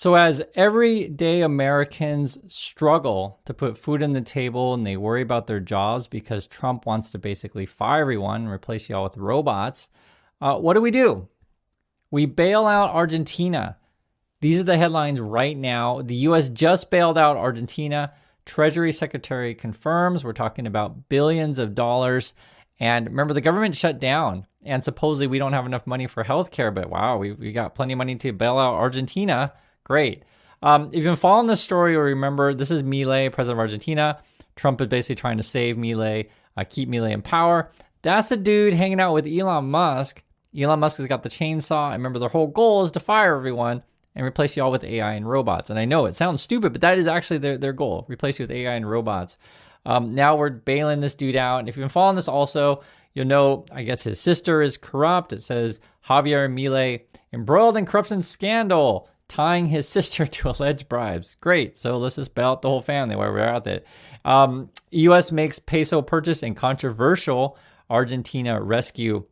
So as everyday Americans struggle to put food on the table and they worry about their jobs because Trump wants to basically fire everyone and replace you all with robots, what do? We bail out Argentina. These are the headlines right now. The U.S. just bailed out Argentina. Treasury Secretary confirms. We're talking about billions of dollars. And remember, the government shut down. And supposedly we don't have enough money for healthcare. But wow, we got plenty of money to bail out Argentina. Great. If you've been following this story, you'll remember this is Milei, president of Argentina. Trump is basically trying to save Milei, keep Milei in power. That's a dude hanging out with Elon Musk. Elon Musk has got the chainsaw. And remember, their whole goal is to fire everyone and replace you all with AI and robots. And I know it sounds stupid, but that is actually their goal, replace you with AI and robots. Now we're bailing this dude out. And if you've been following this also, you'll know, I guess his sister is corrupt. It says Javier Milei embroiled in corruption scandal, tying his sister to alleged bribes. Great. So let's just bail out the whole family while we're out there. U.S. makes peso purchase in controversial Argentina rescue.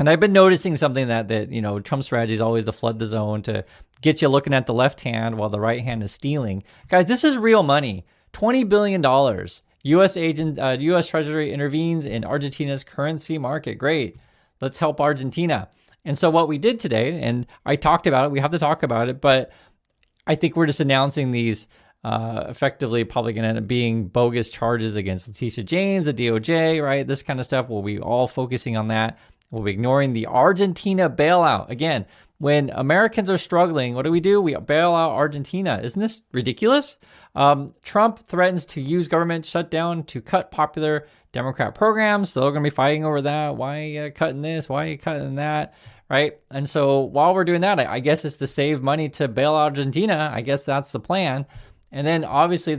And I've been noticing something that you know, Trump's strategy is always to flood the zone to get you looking at the left hand while the right hand is stealing. Guys, this is real money. $20 billion. U.S. Treasury intervenes in Argentina's currency market. Great. Let's help Argentina. And so what we did today, and I talked about it, we have to talk about it, but I think we're just announcing these effectively probably going to end up being bogus charges against Letitia James, the DOJ, right? This kind of stuff. We'll be all focusing on that. We'll be ignoring the Argentina bailout. Again, when Americans are struggling, what do? We bail out Argentina. Isn't this ridiculous? Trump threatens to use government shutdown to cut popular Democrat programs. So they're going to be fighting over that. Why are you cutting this? Why are you cutting that? Right? And so while we're doing that, I guess it's to save money to bail out Argentina. I guess that's the plan. And then obviously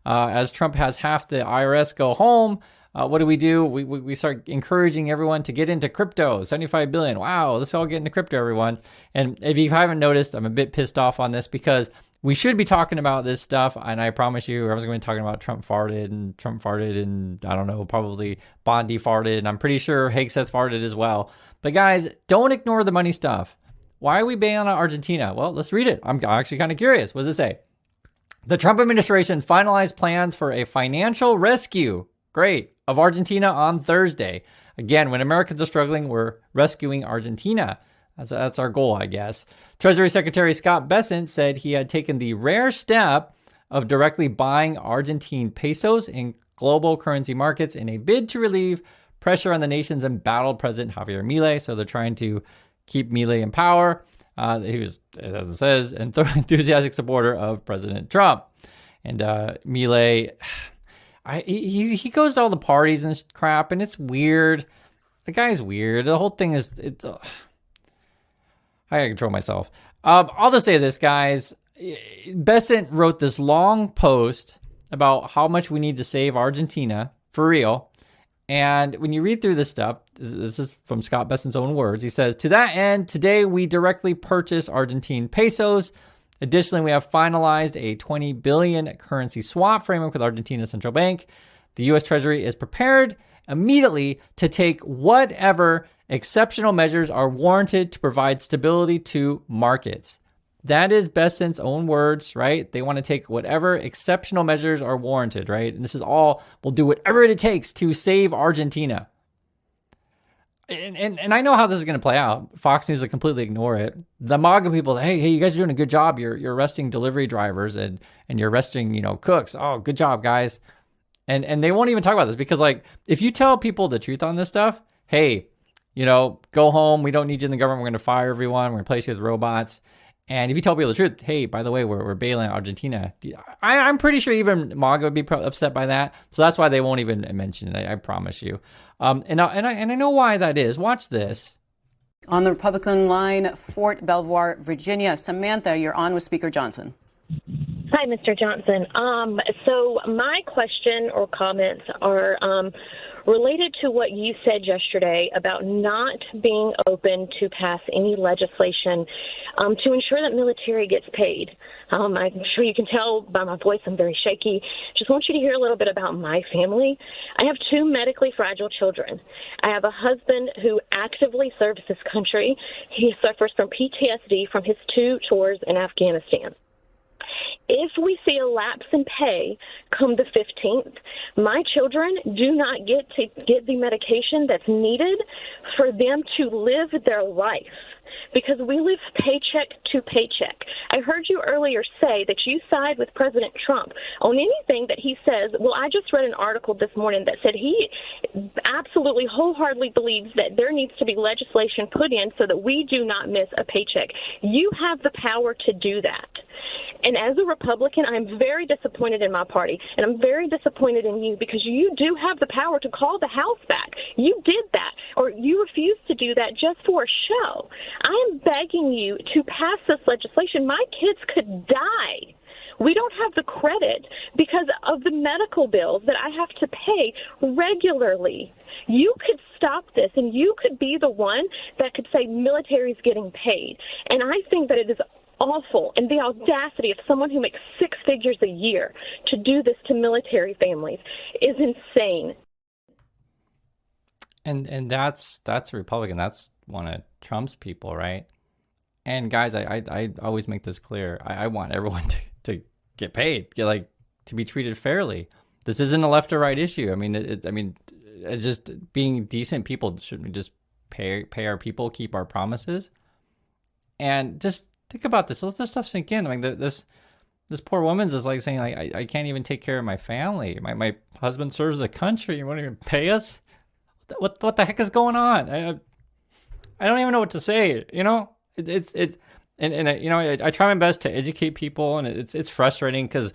as Trump has half the IRS go home, what do? We start encouraging everyone to get into crypto, 75 billion. Wow, let's all get into crypto, everyone. And if you haven't noticed, I'm a bit pissed off on this because we should be talking about this stuff. And I promise you, I was going to be talking about Trump farted and I don't know, probably Bondi farted. And I'm pretty sure Hegseth farted as well. But guys, don't ignore the money stuff. Why are we bailing out Argentina? Well, let's read it. I'm actually kind of curious. What does it say? The Trump administration finalized plans for a financial rescue. Great. Of Argentina on Thursday. Again, when Americans are struggling, we're rescuing Argentina. That's our goal, I guess. Treasury Secretary Scott Bessent said he had taken the rare step of directly buying Argentine pesos in global currency markets in a bid to relieve pressure on the nation's embattled President Javier Milei. So they're trying to keep Milei in power. He was, as it says, an enthusiastic supporter of President Trump. And Milei... He goes to all the parties and crap, and it's weird. The guy's weird. The whole thing is, I gotta control myself. I'll just say this, guys. Bessent wrote this long post about how much we need to save Argentina, for real. And when you read through this stuff, this is from Scott Bessent's own words. He says, to that end, today we directly purchase Argentine pesos. Additionally, we have finalized a 20 billion currency swap framework with Argentina's central bank. The U.S. Treasury is prepared immediately to take whatever exceptional measures are warranted to provide stability to markets. That is Bessent's own words, right? They want to take whatever exceptional measures are warranted, right? And this is all, we'll do whatever it takes to save Argentina. And I know how this is going to play out. Fox News will completely ignore it. The MAGA people, hey, you guys are doing a good job. You're arresting delivery drivers and you're arresting, cooks. Oh, good job, guys. And they won't even talk about this because, like, if you tell people the truth on this stuff, hey, go home. We don't need you in the government. We're going to fire everyone. We're going to replace you with robots. And if you tell people the truth, hey, by the way, we're bailing out Argentina. I'm pretty sure even MAGA would be upset by that. So that's why they won't even mention it. I promise you. And I know why that is. Watch this. On the Republican line, Fort Belvoir, Virginia. Samantha, you're on with Speaker Johnson. Hi, Mr. Johnson. So my question or comments are related to what you said yesterday about not being open to pass any legislation to ensure that military gets paid. I'm sure you can tell by my voice I'm very shaky. Just want you to hear a little bit about my family. I have two medically fragile children. I have a husband who actively serves this country. He suffers from PTSD from his 2 tours in Afghanistan. If we see a lapse in pay come the 15th, my children do not get to get the medication that's needed for them to live their life, because we live paycheck to paycheck. I heard you earlier say that you side with President Trump on anything that he says. Well, I just read an article this morning that said he absolutely wholeheartedly believes that there needs to be legislation put in so that we do not miss a paycheck. You have the power to do that. And as a Republican, I'm very disappointed in my party, and I'm very disappointed in you, because you do have the power to call the House back. You did that, or you refused to do that just for a show. I am begging you to pass this legislation. My kids could die. We don't have the credit because of the medical bills that I have to pay regularly. You could stop this, and you could be the one that could say military's getting paid. And I think that it is awful, and the audacity of someone who makes 6 figures a year to do this to military families is insane. And that's a Republican. That's one of Trump's people, right? And guys, I always make this clear. I want everyone to get paid, to be treated fairly. This isn't a left or right issue. I mean, it's just being decent people. Shouldn't we just pay our people, keep our promises, and just think about this. Let this stuff sink in. I mean, this poor woman's just like saying, I can't even take care of my family. My husband serves the country. You won't even pay us? What the heck is going on? I don't even know what to say. You know, I try my best to educate people, and it's frustrating because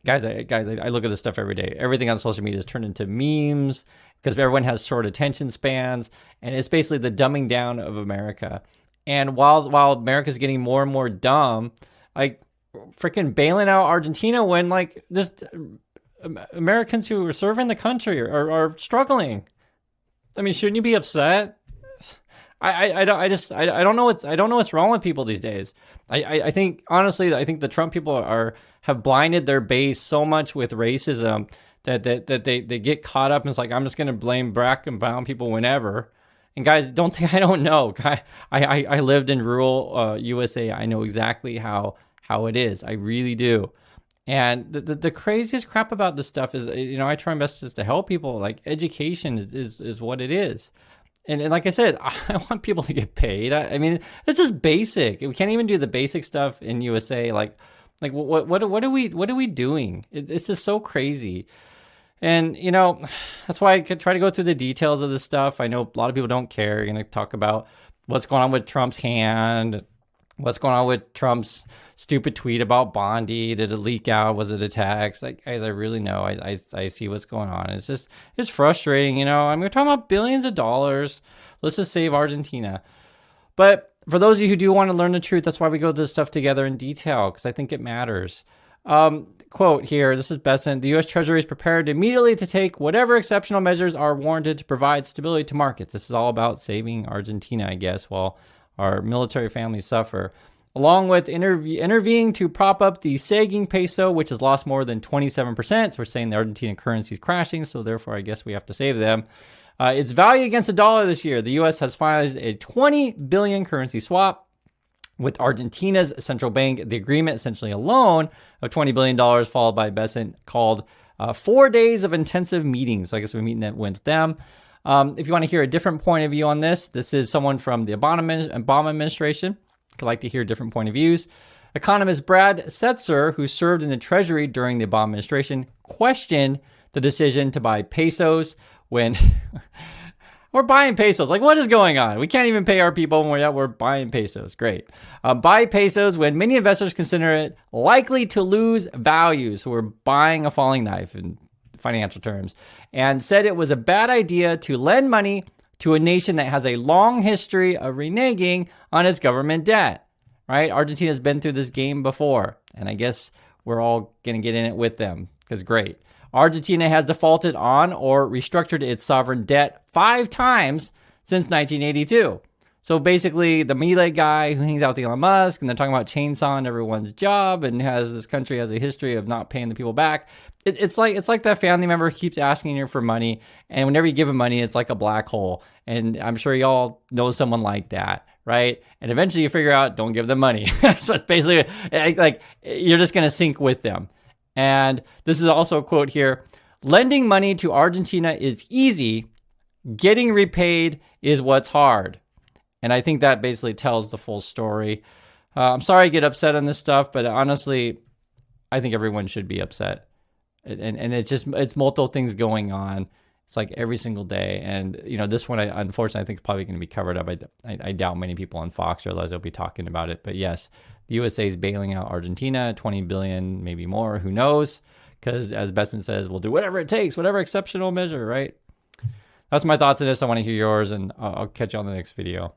guys, I look at this stuff every day. Everything on social media is turned into memes because everyone has short attention spans, and it's basically the dumbing down of America. And while America's getting more and more dumb, like freaking bailing out Argentina when just Americans who are serving the country are struggling. I mean, shouldn't you be upset? I don't know what's wrong with people these days. I think honestly, the Trump people have blinded their base so much with racism that they get caught up and it's like, I'm just going to blame black and brown people whenever. And guys, don't think I don't know. I lived in rural USA. I know exactly how it is. I really do. And the craziest crap about this stuff is, I try my best just to help people. Like, education is what it is. And like I said, I want people to get paid. I mean, it's just basic. We can't even do the basic stuff in USA. Like what are we doing? It's just so crazy. And, that's why I could try to go through the details of this stuff. I know a lot of people don't care. You're going to talk about what's going on with Trump's hand, what's going on with Trump's stupid tweet about Bondi. Did it leak out? Was it a text? Like, guys, I really know. I see what's going on. It's frustrating. We're talking about billions of dollars. Let's just save Argentina. But for those of you who do want to learn the truth, that's why we go through this stuff together in detail, because I think it matters. Quote here, this is Besant. The U.S. Treasury is prepared immediately to take whatever exceptional measures are warranted to provide stability to markets. This is all about saving Argentina, I guess, while our military families suffer. Along with intervening to prop up the sagging peso, which has lost more than 27%. So we're saying the Argentine currency is crashing, so therefore I guess we have to save them. Its value against the dollar this year, the U.S. has finalized a $20 billion currency swap with Argentina's central bank. The agreement, essentially a loan of $20 billion, followed by Besant, called 4 days of intensive meetings. So I guess we're meeting with them. If you want to hear a different point of view on this is someone from the Obama administration. I'd like to hear different point of views. Economist Brad Setzer, who served in the Treasury during the Obama administration, questioned the decision to buy pesos when we're buying pesos. Like, what is going on? We can't even pay our people when we're buying pesos. Great. Buy pesos when many investors consider it likely to lose value. So we're buying a falling knife in financial terms, and said it was a bad idea to lend money to a nation that has a long history of reneging on its government debt, right? Argentina's been through this game before, and I guess we're all going to get in it with them because great. Argentina has defaulted on or restructured its sovereign debt 5 times since 1982. So basically, the Milei guy who hangs out with Elon Musk, and they're talking about chainsawing everyone's job, and this country has a history of not paying the people back. It's like that family member who keeps asking you for money, and whenever you give them money, it's like a black hole. And I'm sure y'all know someone like that, right? And eventually you figure out, don't give them money. So it's basically like you're just going to sink with them. And this is also a quote here: lending money to Argentina is easy. Getting repaid is what's hard. And I think that basically tells the full story. I'm sorry I get upset on this stuff, but honestly, I think everyone should be upset. And it's multiple things going on. It's like every single day. And, this one, unfortunately, I think is probably going to be covered up. I doubt many people on Fox realize they'll be talking about it. But yes, the USA is bailing out Argentina, 20 billion, maybe more. Who knows? Because as Besson says, we'll do whatever it takes, whatever exceptional measure, right? That's my thoughts on this. I want to hear yours, and I'll catch you on the next video.